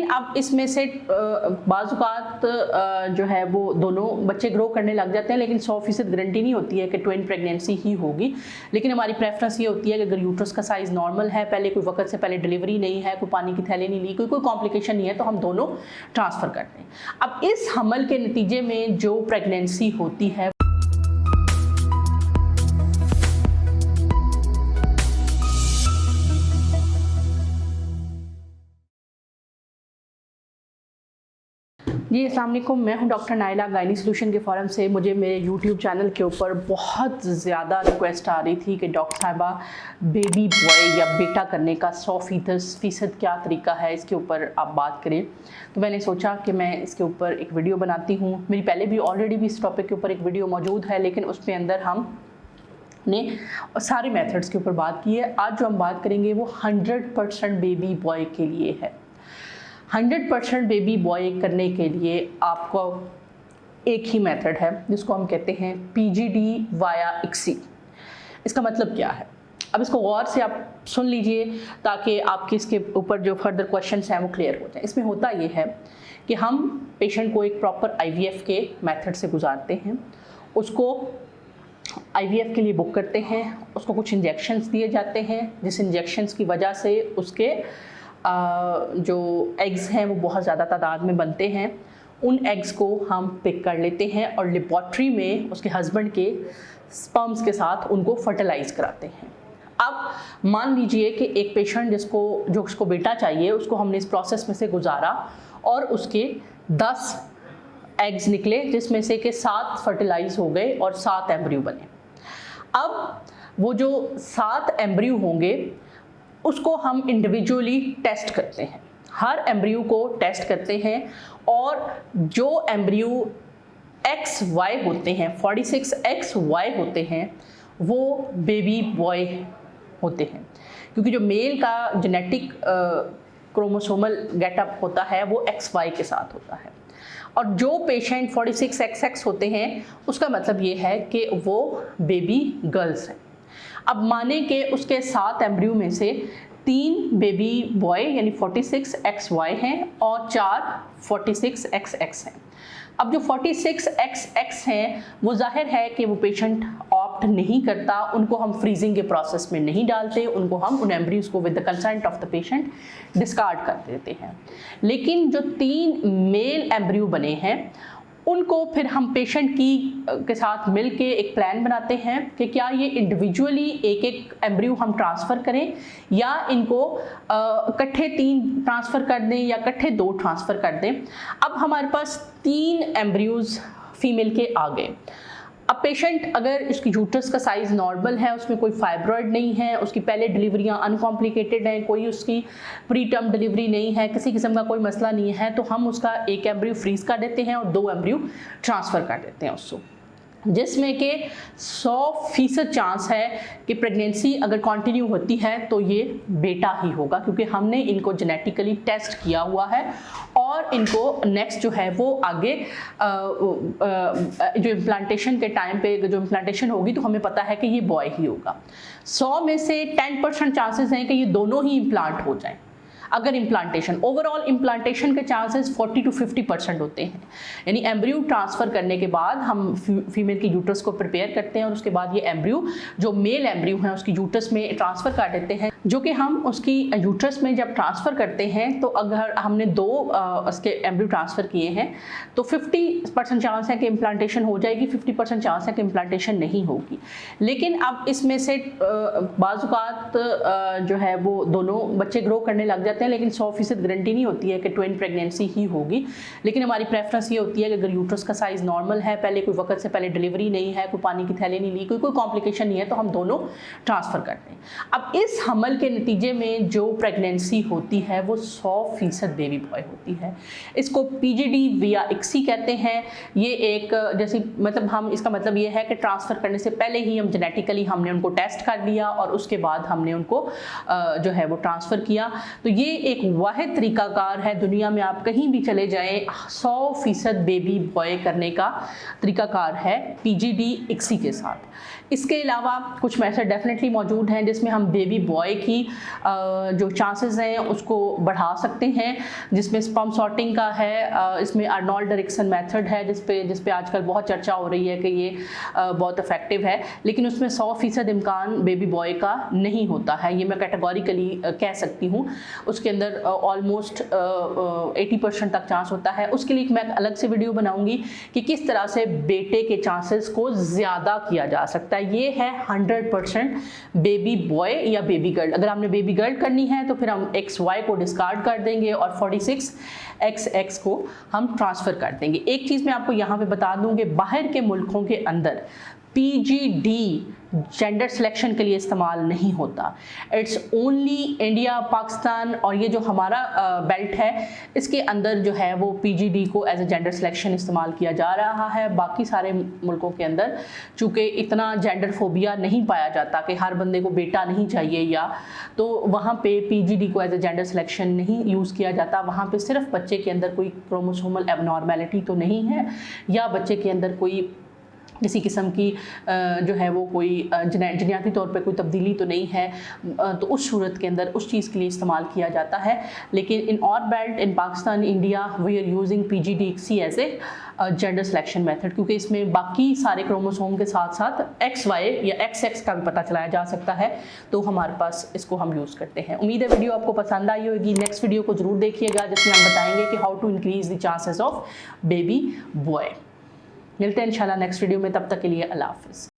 लेकिन अब इसमें से बाज़-औक़ात जो है वो दोनों बच्चे ग्रो करने लग जाते हैं, लेकिन 100% गारंटी नहीं होती है कि ट्विन प्रेगनेंसी ही होगी। लेकिन हमारी प्रेफरेंस ये होती है कि अगर यूट्रस का साइज़ नॉर्मल है, पहले कोई वक्त से पहले डिलीवरी नहीं है, कोई पानी की थैली नहीं ली, कोई कॉम्प्लिकेशन नहीं है, तो हम दोनों ट्रांसफ़र करते हैं। अब इस हमल के नतीजे में जो प्रेगनेंसी होती है जी, अस्सलाम वालेकुम। मैं हूं डॉक्टर नाइला, गायनी सॉल्यूशन के फ़ोरम से। मुझे मेरे यूट्यूब चैनल के ऊपर बहुत ज़्यादा रिक्वेस्ट आ रही थी कि डॉक्टर साहिबा बेबी बॉय या बेटा करने का 100% क्या तरीका है, इसके ऊपर आप बात करें। तो मैंने सोचा कि मैं इसके ऊपर एक वीडियो बनाती हूँ। मेरी पहले भी ऑलरेडी भी इस टॉपिक के ऊपर एक वीडियो मौजूद है, लेकिन उसके अंदर हम ने सारे मेथड्स के ऊपर बात की है। आज जो हम बात करेंगे वो 100% बेबी बॉय के लिए है। 100% बेबी बॉय करने के लिए आपको एक ही मेथड है जिसको हम कहते हैं PGD वाया ICSI। इसका मतलब क्या है, अब इसको गौर से आप सुन लीजिए ताकि आपके इसके ऊपर जो फर्दर क्वेश्चंस हैं वो क्लियर हो जाए। इसमें होता ये है कि हम पेशेंट को एक प्रॉपर IVF के मेथड से गुजारते हैं, उसको IVF के लिए बुक करते हैं, उसको कुछ इंजेक्शंस दिए जाते हैं, जिस इंजेक्शंस की वजह से उसके जो एग्स हैं वो बहुत ज़्यादा तादाद में बनते हैं। उन एग्स को हम पिक कर लेते हैं और लेबॉर्ट्री में उसके हस्बैंड के स्पर्म्स के साथ उनको फर्टिलाइज कराते हैं। अब मान लीजिए कि एक पेशेंट जिसको बेटा चाहिए, उसको हमने इस प्रोसेस में से गुजारा और उसके 10 एग्स निकले, जिसमें से कि 7 फर्टिलाइज हो गए और 7 एम्ब्रियो बने। अब वो जो 7 एम्ब्रियो होंगे उसको हम इंडिविजुअली टेस्ट करते हैं, हर एम्ब्रियो को टेस्ट करते हैं और जो एम्ब्रियो XY होते हैं, 46XY होते हैं, वो बेबी बॉय होते हैं। क्योंकि जो मेल का जेनेटिक क्रोमोसोमल गेटअप होता है वो XY के साथ होता है, और जो पेशेंट 46XX होते हैं उसका मतलब ये है कि वो बेबी गर्ल्स हैं। अब माने कि उसके 7 एम्ब्रियो में से 3 बेबी बॉय यानी 46XY हैं और 4 46XX हैं। अब जो 46XX हैं वो जाहिर है कि वो पेशेंट ऑप्ट नहीं करता, उनको हम फ्रीजिंग के प्रोसेस में नहीं डालते, उनको हम उन एम्ब्रियोज को with the consent of the patient discard कर देते हैं। लेकिन जो 3 मेल एम्ब्रियो बने हैं उनको फिर हम पेशेंट के साथ मिल के एक प्लान बनाते हैं कि क्या ये इंडिविजुअली एक एक एम्ब्रियो हम ट्रांसफ़र करें या इनको इकट्ठे 3 ट्रांसफ़र कर दें या इकट्ठे 2 ट्रांसफ़र कर दें। अब हमारे पास 3 एम्ब्रियोज़ फीमेल के आ गए। अब पेशेंट अगर इसकी यूट्रस का साइज़ नॉर्मल है, उसमें कोई फाइब्रॉइड नहीं है, उसकी पहले डिलीवरियां अनकॉम्प्लिकेटेड हैं, कोई उसकी प्री टर्म डिलीवरी नहीं है, किसी किस्म का कोई मसला नहीं है, तो हम उसका एक एम्ब्रियो फ्रीज कर देते हैं और 2 एम्ब्रियो ट्रांसफ़र कर देते हैं उसको, जिसमें कि 100% चांस है कि प्रेगनेंसी अगर कंटिन्यू होती है तो ये बेटा ही होगा, क्योंकि हमने इनको जेनेटिकली टेस्ट किया हुआ है और इनको नेक्स्ट जो है वो आगे जो इम्प्लांटेशन के टाइम पे जो इम्प्लांटेशन होगी तो हमें पता है कि ये बॉय ही होगा। 100 में से 10% चांसेस हैं कि ये दोनों ही इम्प्लांट हो जाएं। अगर इम्प्लांटेशन, ओवरऑल इम्प्लांटेशन के चांसेस 40 to 50% होते हैं। यानी एम्ब्रियो ट्रांसफ़र करने के बाद हम फीमेल की यूट्रस को प्रिपेयर करते हैं और उसके बाद ये एम्ब्रियो जो मेल एम्ब्रियो हैं उसकी यूट्रस में ट्रांसफ़र कर देते हैं, जो कि हम उसकी यूट्रस में जब ट्रांसफ़र करते हैं तो अगर हमने 2 उसके एम्ब्रियो ट्रांसफ़र किए हैं तो 50% चांस है कि इम्प्लांटेशन हो जाएगी, 50% चांस है कि इम्प्लांटेशन नहीं होगी। लेकिन अब इसमें से बाज़-औक़ात जो है वो दोनों बच्चे ग्रो करने लग जाते हैं, लेकिन 100% गारंटी नहीं होती है कि ट्विन प्रेगनेंसी ही होगी। लेकिन हमारी प्रेफरेंस ये होती है कि अगर यूट्रस का साइज़ नॉर्मल है, पहले कोई वक्त से पहले डिलीवरी नहीं है, कोई पानी की थैली नहीं ली, कोई कॉम्प्लिकेशन नहीं है, तो हम दोनों ट्रांसफ़र करते हैं। अब इस हमल के नतीजे में जो प्रेगनेंसी होती है वो 100% बेबी बॉय होती है। इसको PGD वाया ICSI कहते हैं। ये एक जैसे मतलब हम इसका मतलब ये है कि ट्रांसफ़र करने से पहले ही हम जेनेटिकली हमने उनको टेस्ट कर लिया और उसके बाद हमने उनको जो है वो ट्रांसफ़र किया। तो ये ये एक वाहिद तरीकाकार है, दुनिया में आप कहीं भी चले जाएं 100% बेबी बॉय करने का तरीकाकार है PGD ICSI के साथ। इसके अलावा कुछ मेथड डेफिनेटली मौजूद हैं जिसमें हम बेबी बॉय की जो चांसेस हैं उसको बढ़ा सकते हैं, जिसमें स्पर्म सॉर्टिंग का है, इसमें अर्नोल्ड एरिक्सन मेथड है जिस पे आजकल बहुत चर्चा हो रही है कि ये बहुत इफेक्टिव है, लेकिन उसमें 100% इम्कान बेबी बॉय का नहीं होता है, ये मैं कैटेगोरिकली कह सकती हूँ। उसके अंदर ऑलमोस्ट 80% तक चांस होता है। उसके लिए मैं अलग से वीडियो बनाऊंगी कि किस तरह से बेटे के चांसेस को ज़्यादा किया जा सकता है। ये है 100% बेबी बॉय या बेबी गर्ल। अगर हमने बेबी गर्ल करनी है तो फिर हम XY को डिस्कार्ड कर देंगे और 46XX को हम ट्रांसफ़र कर देंगे। एक चीज़ मैं आपको यहाँ पे बता दूँ कि बाहर के मुल्कों के अंदर PGD जेंडर सिलेक्शन के लिए इस्तेमाल नहीं होता। इट्स ओनली इंडिया, पाकिस्तान और ये जो हमारा बेल्ट है इसके अंदर जो है वो PGD को एज ए जेंडर सिलेक्शन इस्तेमाल किया जा रहा है। बाकी सारे मुल्कों के अंदर चूँकि इतना जेंडर फोबिया नहीं पाया जाता कि हर बंदे को बेटा नहीं चाहिए या, तो वहाँ पे PGD को एज ए जेंडर सिलेक्शन नहीं यूज़ किया जाता। वहाँ पे सिर्फ बच्चे के अंदर कोई क्रोमोसोमल एबनॉर्मेलिटी तो नहीं है या बच्चे के अंदर कोई किसी किस्म की जो है वो कोई जनियाती तौर पे कोई तब्दीली तो नहीं है, तो उस सूरत के अंदर उस चीज़ के लिए इस्तेमाल किया जाता है। लेकिन in our belt in Pakistan, India, we are using PGD ICSI as a gender selection method, क्योंकि इसमें बाकी सारे क्रोमोसोम के साथ साथ XY या XX का भी पता चलाया जा सकता है, तो हमारे पास इसको हम यूज़ करते हैं। उम्मीद है वीडियो आपको पसंद आई होगी। नेक्स्ट वीडियो को ज़रूर देखिएगा जिसमें हम बताएंगे कि how to increase the chances of baby boy. मिलते हैं इंशाल्लाह नेक्स्ट वीडियो में, तब तक के लिए अल्लाह हाफ़िज़।